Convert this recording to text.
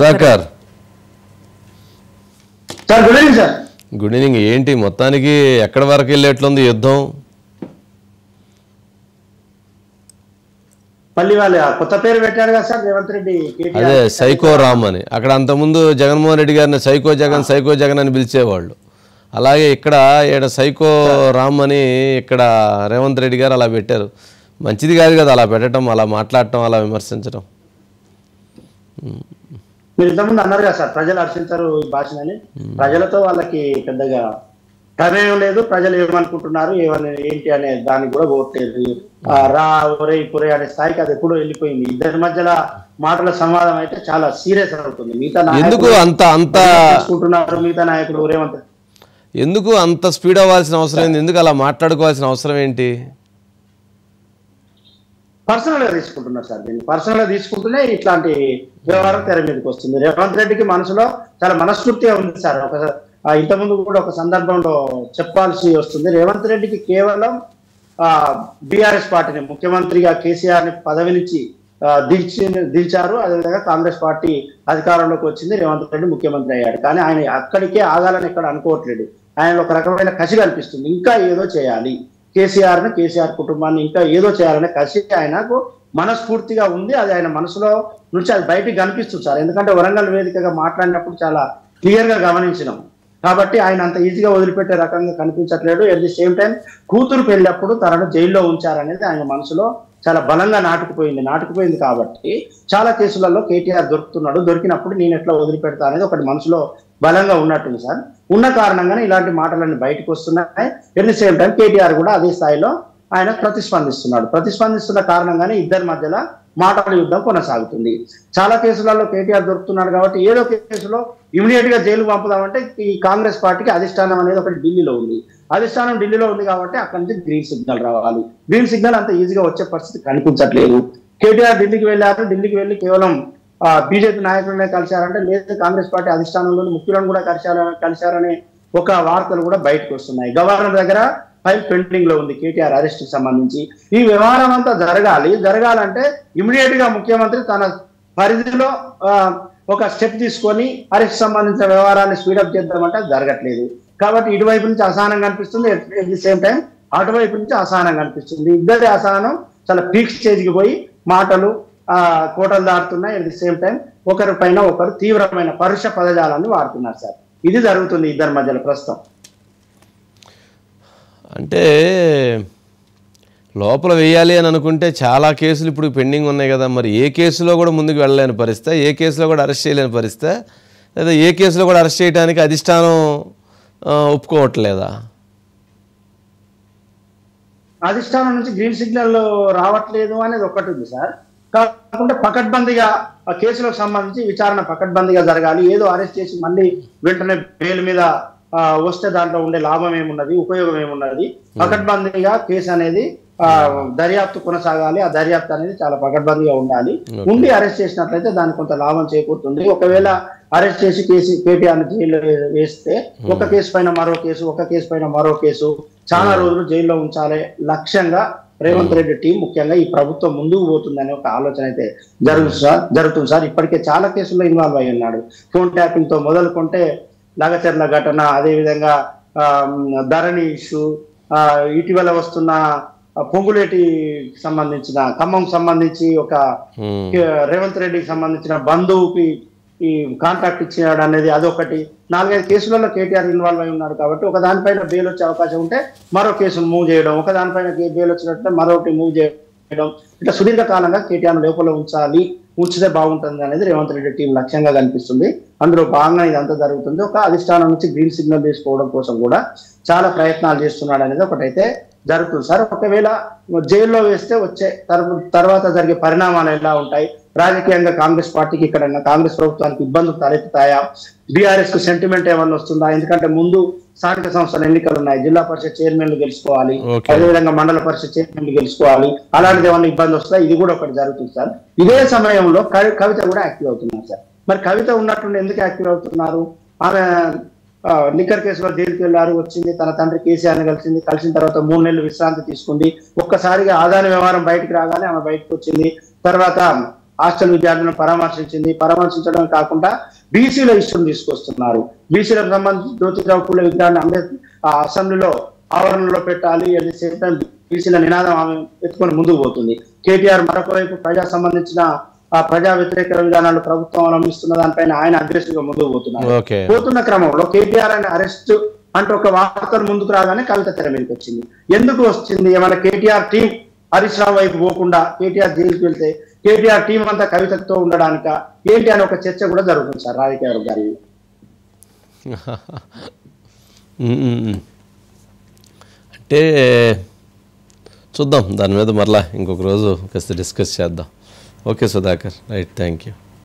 Sudhakar sir good evening sir. Good evening. ఏంటి మొత్తానికి ఎక్కడి వరకు వెళ్ళేట్లుంది యుద్ధం? మళ్ళీ వాళ్ళు కొత్త పేరు పెట్టారు కదా సార్ రేవంత్ రెడ్డి. అదే సైకో రామ్ అని. అక్కడ అంతకుముందు జగన్మోహన్ రెడ్డి గారిని సైకో జగన్ అని పిలిచేవాళ్ళు. అలాగే ఇక్కడ ఈడ సైకో రామ్ అని ఇక్కడ రేవంత్ రెడ్డి గారు అలా పెట్టారు. మంచిది కాదు కదా అలా పెట్టడం, అలా మాట్లాడటం, అలా విమర్శించడం. మీరు ఇంతకుముందు అన్నారు కదా సార్ ప్రజలు హర్షించారు ఈ భాషనని. ప్రజలతో వాళ్ళకి పెద్దగా ప్రమేయం లేదు. ప్రజలు ఏమనుకుంటున్నారు ఏంటి అనే దానికి కూడా ఓట్లేదు. రా ఒరే పురే అనే స్థాయికి అది ఎప్పుడో వెళ్ళిపోయింది. ఇద్దరి మధ్యలో మాటల సంవాదం అయితే చాలా సీరియస్ అవుతుంది. ఎందుకు మిగతా నాయకుడు రేవంత్ ఎందుకు అంత స్పీడ్ అవ్వాల్సిన అవసరం ఏంటి? ఎందుకు అలా మాట్లాడుకోవాల్సిన అవసరం ఏంటి? పర్సనల్ గా తీసుకుంటున్నారు సార్. దీన్ని పర్సనల్ గా తీసుకుంటూనే ఇట్లాంటి వ్యవహారం తెర మీదకి వస్తుంది. రేవంత్ రెడ్డికి మనసులో చాలా మనస్ఫూర్తిగా ఉంది సార్. ఇంతకుముందు కూడా ఒక సందర్భంలో చెప్పాల్సి వస్తుంది. రేవంత్ రెడ్డికి కేవలం బీఆర్ఎస్ పార్టీని ముఖ్యమంత్రిగా కేసీఆర్ ని పదవి నుంచి దించారు. అదేవిధంగా కాంగ్రెస్ పార్టీ అధికారంలోకి వచ్చింది, రేవంత్ రెడ్డి ముఖ్యమంత్రి అయ్యాడు. కానీ ఆయన అక్కడికే ఆగాలని ఎక్కడ అనుకోవట్లేదు. ఆయన ఒక రకమైన కసి కనిపిస్తుంది. ఇంకా ఏదో చేయాలి, కేసీఆర్ కుటుంబాన్ని ఇంకా ఏదో చేయాలనే కసి ఆయనకు మనస్ఫూర్తిగా ఉంది. అది ఆయన మనసులో నుంచి అది బయటికి కనిపిస్తుంది సార్. ఎందుకంటే వరంగల్ వేదికగా మాట్లాడినప్పుడు చాలా క్లియర్ గా గమనించినాం. కాబట్టి ఆయన అంత ఈజీగా వదిలిపెట్టే రకంగా కనిపించట్లేదు. ఎట్ ది సేమ్ టైం కూతురు పెళ్ళప్పుడు తనను జైల్లో ఉంచారనేది ఆయన మనసులో చాలా బలంగా నాటుకుపోయింది. కాబట్టి చాలా కేసులలో కేటీఆర్ దొరికినప్పుడు నేను ఎట్లా వదిలిపెడతా అనేది ఒకటి మనసులో బలంగా ఉన్నట్టుంది సార్. ఉన్న కారణంగానే ఇలాంటి మాటలన్నీ బయటకు వస్తున్నాయి. At the same time KTR కూడా అదే స్థాయిలో ఆయన ప్రతిస్పందిస్తున్న కారణంగానే ఇద్దరి మధ్యలో మాటల యుద్ధం కొనసాగుతుంది. చాలా కేసులలో కేటీఆర్ దొరుకుతున్నాడు కాబట్టి ఏదో కేసులో ఇమీడియట్ గా జైలు పంపుదామంటే ఈ కాంగ్రెస్ పార్టీకి అధిష్టానం అనేది ఒకటి ఢిల్లీలో ఉంది కాబట్టి అక్కడి నుంచి గ్రీన్ సిగ్నల్ రావాలి. గ్రీన్ సిగ్నల్ అంత ఈజీగా వచ్చే పరిస్థితి కనిపించట్లేదు. కేటీఆర్ ఢిల్లీకి వెళ్ళి కేవలం బీజేపీ నాయకులనే కలిశారంటే, లేదు కాంగ్రెస్ పార్టీ అధిష్టానంలోని ముఖ్యులను కూడా కలిశారనే ఒక వార్తలు కూడా బయటకు వస్తున్నాయి. గవర్నర్ దగ్గర ఫైల్ పెండింగ్ లో ఉంది కేటీఆర్ అరెస్ట్ కి సంబంధించి. ఈ వ్యవహారం అంతా జరగాలంటే ఇమీడియట్ గా ముఖ్యమంత్రి తన పరిధిలో ఒక స్టెప్ తీసుకొని అరెస్ట్ సంబంధించిన వ్యవహారాన్ని స్పీడప్ చేద్దామంటే జరగట్లేదు. కాబట్టి ఇటువైపు నుంచి అసహనం కనిపిస్తుంది, ఎట్ ది సేమ్ టైం అటువైపు నుంచి అసహనం కనిపిస్తుంది. ఇద్దరి అసహనం చాలా పీక్ స్టేజ్కి పోయి మాటలు కోటలు దాటుతున్నాయి. ఎట్ ది సేమ్ టైం ఒకరి పైన ఒకరు తీవ్రమైన పరుష పదజాలాన్ని వాడుతున్నారు సార్. ఇది జరుగుతుంది ఇద్దరి మధ్యలో ప్రస్తుతం. అంటే లోపల వేయాలి అని అనుకుంటే చాలా కేసులు ఇప్పుడు పెండింగ్ ఉన్నాయి కదా. మరి ఏ కేసులో కూడా ముందుకు వెళ్ళలేని పరిస్థితి, ఏ కేసులో కూడా అరెస్ట్ చేయలేని పరిస్థితి, లేదా ఏ కేసులో కూడా అరెస్ట్ చేయడానికి అధిష్టానం ఒప్పుకోవట్లేదా? అధిష్టానం నుంచి గ్రీన్ సిగ్నల్ రావట్లేదు అనేది ఒకటి ఉంది సార్. కాకుండా పకడ్బందీగా ఆ కేసులకు సంబంధించి విచారణ పకడ్బందీగా జరగాలి. ఏదో అరెస్ట్ చేసి మళ్ళీ వెంటనే బెయిల్ మీద వస్తే దాంట్లో ఉండే లాభం ఏమున్నది, ఉపయోగం ఏమున్నది? పకడ్బందీగా కేసు అనేది దర్యాప్తు కొనసాగాలి. ఆ దర్యాప్తు అనేది చాలా పకడ్బందీగా ఉండి అరెస్ట్ చేసినట్లయితే దానికి కొంత లాభం చేకూరుతుంది. ఒకవేళ అరెస్ట్ చేసి కేటీఆర్ జైల్లో వేస్తే ఒక కేసు పైన మరో కేసు చాలా రోజులు జైల్లో ఉంచాలి లక్ష్యంగా రేవంత్ రెడ్డి టీం ముఖ్యంగా ఈ ప్రభుత్వం ముందుకు పోతుందనే ఒక ఆలోచన అయితే జరుగుతుంది సార్. ఇప్పటికే చాలా కేసుల్లో ఇన్వాల్వ్ అయి ఉన్నాడు. ఫోన్ ట్యాపింగ్ తో మొదలుకుంటే లగచర్ల ఘటన, అదేవిధంగా ధరణి ఇష్యూ, ఇటీవల వస్తున్న పొంగులేటి సంబంధించిన ఖమ్మం సంబంధించి ఒక రేవంత్ రెడ్డికి సంబంధించిన బంధువుకి ఈ కాంట్రాక్ట్ ఇచ్చినాడు అనేది అదొకటి. 4-5 కేసులలో కేటీఆర్ ఇన్వాల్వ్ అయి ఉన్నారు. కాబట్టి ఒక దానిపైన బెయిల్ వచ్చే అవకాశం ఉంటే మరో కేసును మూవ్ చేయడం, ఒక దానిపైన బెయిల్ వచ్చినట్టే మరొకటి మూవ్ చేయడం, ఇట్లా సుదీర్ఘకాలంగా కేటీఆర్ లోపల ఉంచితే బాగుంటుంది అనేది రేవంత్ రెడ్డి టీం లక్ష్యంగా కనిపిస్తుంది. అందులో భాగంగా ఇదంతా జరుగుతుంది. ఒక అధిష్టానం నుంచి గ్రీన్ సిగ్నల్ తీసుకోవడం కోసం కూడా చాలా ప్రయత్నాలు చేస్తున్నాడు అనేది ఒకటైతే జరుగుతుంది సార్. ఒకవేళ జైల్లో వేస్తే వచ్చే తర్వాత జరిగే పరిణామాలు ఎలా ఉంటాయి? రాజకీయంగా కాంగ్రెస్ పార్టీకి ఇక్కడ కాంగ్రెస్ ప్రభుత్వానికి ఇబ్బందులు తలెత్తుతాయా? బీఆర్ఎస్ కు సెంటిమెంట్ ఏమన్నా వస్తుందా? ఎందుకంటే ముందు స్థానిక సంస్థల ఎన్నికలు ఉన్నాయి. జిల్లా పరిషత్ చైర్మన్లు గెలుచుకోవాలి, అదేవిధంగా మండల పరిషత్ చైర్మన్లు గెలుచుకోవాలి. అలాంటిది ఏమన్నా ఇబ్బంది వస్తుందా? ఇది కూడా ఒకటి జరుగుతుంది సార్. ఇదే సమయంలో కవిత కూడా యాక్టివ్ అవుతున్నారు సార్. మరి కవిత ఉన్నట్టుండి ఎందుకు యాక్టివ్ అవుతున్నారు? ఆమె లిక్కర్ కేసులో జైలుకి వెళ్ళారు, వచ్చింది, తన తండ్రి కేసీఆర్ ని కలిసిన తర్వాత 3 నెలలు విశ్రాంతి తీసుకుంది. ఒక్కసారిగా ఆదాయ వ్యవహారం బయటకు రాగానే ఆమె బయటకు వచ్చింది. తర్వాత హాస్టల్ విద్యార్థులను పరామర్శించడం కాకుండా బీసీల ఇష్యూని తీసుకొస్తున్నారు. బీసీలకు సంబంధించి జ్యోతిరావు పూలే విగ్రహాన్ని అసెంబ్లీలో ఆవరణలో పెట్టాలి, బీసీల నినాదం ఆమె ఎత్తుకొని ముందుకు పోతుంది. కేటీఆర్ మరొక వైపు ప్రజా వ్యతిరేక విధానాలు ప్రభుత్వం అవలంబిస్తున్న దానిపైన ఆయన అగ్రెసివ్ గా ముందుకు పోతున్న క్రమంలో కేటీఆర్ అని అరెస్ట్ అంటే ఒక వార్తలు ముందుకు రాగానే కవిత తెర మీదకి వచ్చింది. ఎందుకు వచ్చింది? ఏమైనా కేటీఆర్ టీం హరీష్ రావు వైపు పోకుండా కేటీఆర్ జైలుకి వెళ్తే కేటీఆర్ టీం అంతా కవితతో ఉండడానిక ఏంటి అని ఒక చర్చ కూడా జరుగుతుంది సార్ రాజకీయ వర్గాల్లో. అంటే చూద్దాం, దాని మీద మరలా ఇంకొక రోజు కాస్త డిస్కస్ చేద్దాం. Okay Sudhakar, right, thank you.